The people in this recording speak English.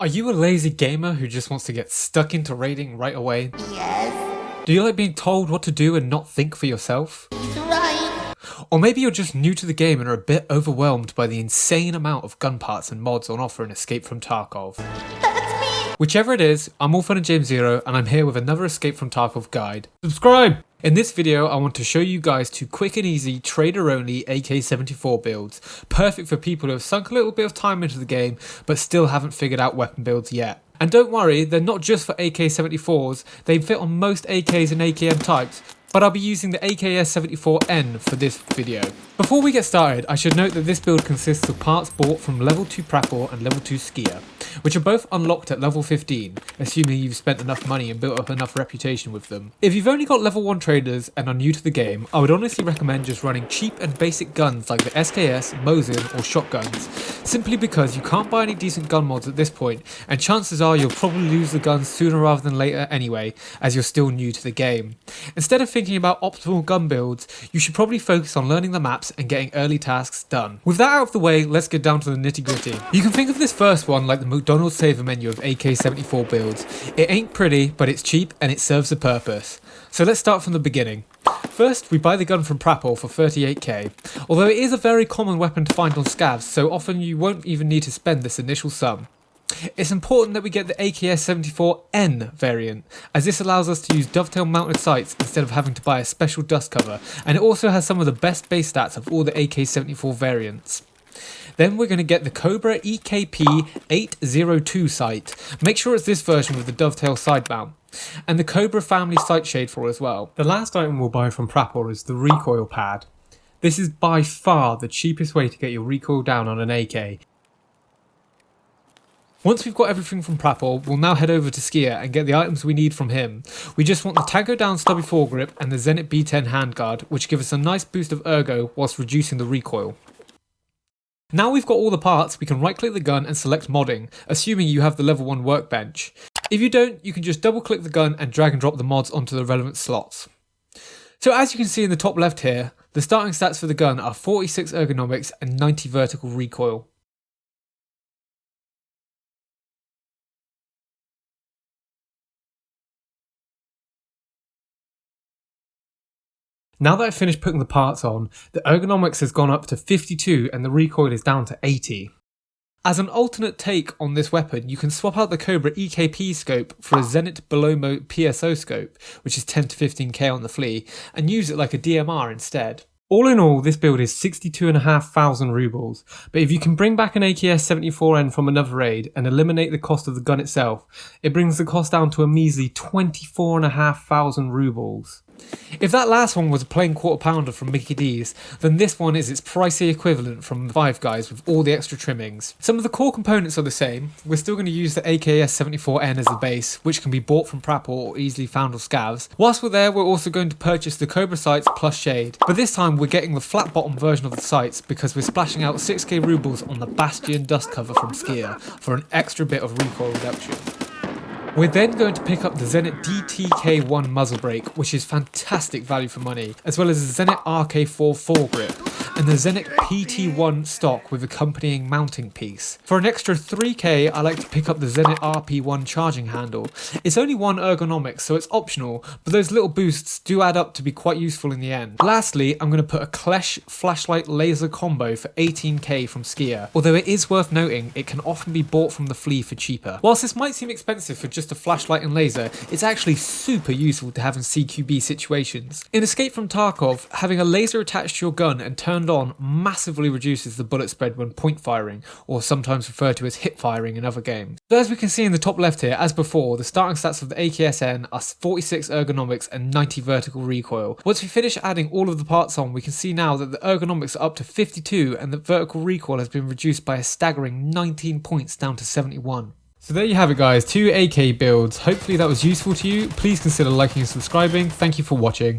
Are you a lazy gamer who just wants to get stuck into raiding right away? Yes, Do you like being told what to do and not think for yourself? he's right. Or maybe you're just new to the game and are a bit overwhelmed by the insane amount of gun parts and mods on offer in Escape from Tarkov. That's me. Whichever it is, I'm All Fun and James Zero and I'm here with another Escape from Tarkov guide. Subscribe! In this video, I want to show you guys two quick and easy trader-only AK-74 builds, perfect for people who have sunk a little bit of time into the game but still haven't figured out weapon builds yet. And don't worry, they're not just for AK-74s, they fit on most AKs and AKM types, but I'll be using the AKS-74N for this video. Before we get started, I should note that this build consists of parts bought from level 2 Prapor and level 2 Skier, which are both unlocked at level 15, assuming you've spent enough money and built up enough reputation with them. If you've only got level 1 traders and are new to the game, I would honestly recommend just running cheap and basic guns like the SKS, Mosin or shotguns, simply because you can't buy any decent gun mods at this point, and chances are you'll probably lose the guns sooner rather than later anyway, as you're still new to the game. Instead of thinking about optimal gun builds, you should probably focus on learning the maps and getting early tasks done. With that out of the way, let's get down to the nitty gritty. You can think of this first one like the McDonald's saver menu of AK-74 builds. It ain't pretty, but it's cheap and it serves a purpose. So let's start from the beginning. First, we buy the gun from Prapor for 38k, although it is a very common weapon to find on scavs, so often you won't even need to spend this initial sum. It's important that we get the AKS-74N variant, as this allows us to use dovetail mounted sights instead of having to buy a special dust cover, and it also has some of the best base stats of all the AK-74 variants. Then we're going to get the Cobra EKP-802 sight. Make sure it's this version with the dovetail side mount. And the Cobra family sight shade for as well. The last item we'll buy from Prapor is the recoil pad. This is by far the cheapest way to get your recoil down on an AK. Once we've got everything from Prapor, we'll now head over to Skier and get the items we need from him. We just want the Tango Down stubby foregrip and the Zenit B10 handguard, which give us a nice boost of ergo whilst reducing the recoil. Now we've got all the parts, we can right click the gun and select modding, assuming you have the level 1 workbench. If you don't, you can just double click the gun and drag and drop the mods onto the relevant slots. So as you can see in the top left here, the starting stats for the gun are 46 ergonomics and 90 vertical recoil. Now that I've finished putting the parts on, the ergonomics has gone up to 52 and the recoil is down to 80. As an alternate take on this weapon, you can swap out the Cobra EKP scope for a Zenit Belomo PSO scope, which is 10 to 15k on the flea, and use it like a DMR instead. All in all, this build is 62,500 rubles, but if you can bring back an AKS-74N from another raid and eliminate the cost of the gun itself, it brings the cost down to a measly 24,500 rubles. If that last one was a plain quarter pounder from Mickey D's, then this one is its pricey equivalent from Five Guys with all the extra trimmings. Some of the core components are the same. We're still going to use the AKS-74N as the base, which can be bought from Prapor or easily found on scavs. Whilst we're there, we're also going to purchase the Cobra sights plus shade, but this time we're getting the flat bottom version of the sights because we're splashing out 6k rubles on the Bastion dust cover from Skier for an extra bit of recoil reduction. We're then going to pick up the Zenit DTK1 muzzle brake, which is fantastic value for money, as well as the Zenit RK4 foregrip, and the Zenit PT1 stock with accompanying mounting piece. For an extra 3k, I like to pick up the Zenit RP1 charging handle. It's only 1 ergonomics, so it's optional, but those little boosts do add up to be quite useful in the end. Lastly, I'm going to put a Klesch flashlight laser combo for 18k from Skier, although it is worth noting it can often be bought from the flea for cheaper. Whilst this might seem expensive for just a flashlight and laser, it's actually super useful to have in CQB situations. In Escape from Tarkov, having a laser attached to your gun and turned on massively reduces the bullet spread when point firing, or sometimes referred to as hip firing in other games. So as we can see in the top left here, as before, the starting stats of the AKSN are 46 ergonomics and 90 vertical recoil. Once we finish adding all of the parts on, we can see now that the ergonomics are up to 52 and the vertical recoil has been reduced by a staggering 19 points down to 71. So there you have it guys, 2 AK builds. Hopefully that was useful to you. Please consider liking and subscribing. Thank you for watching.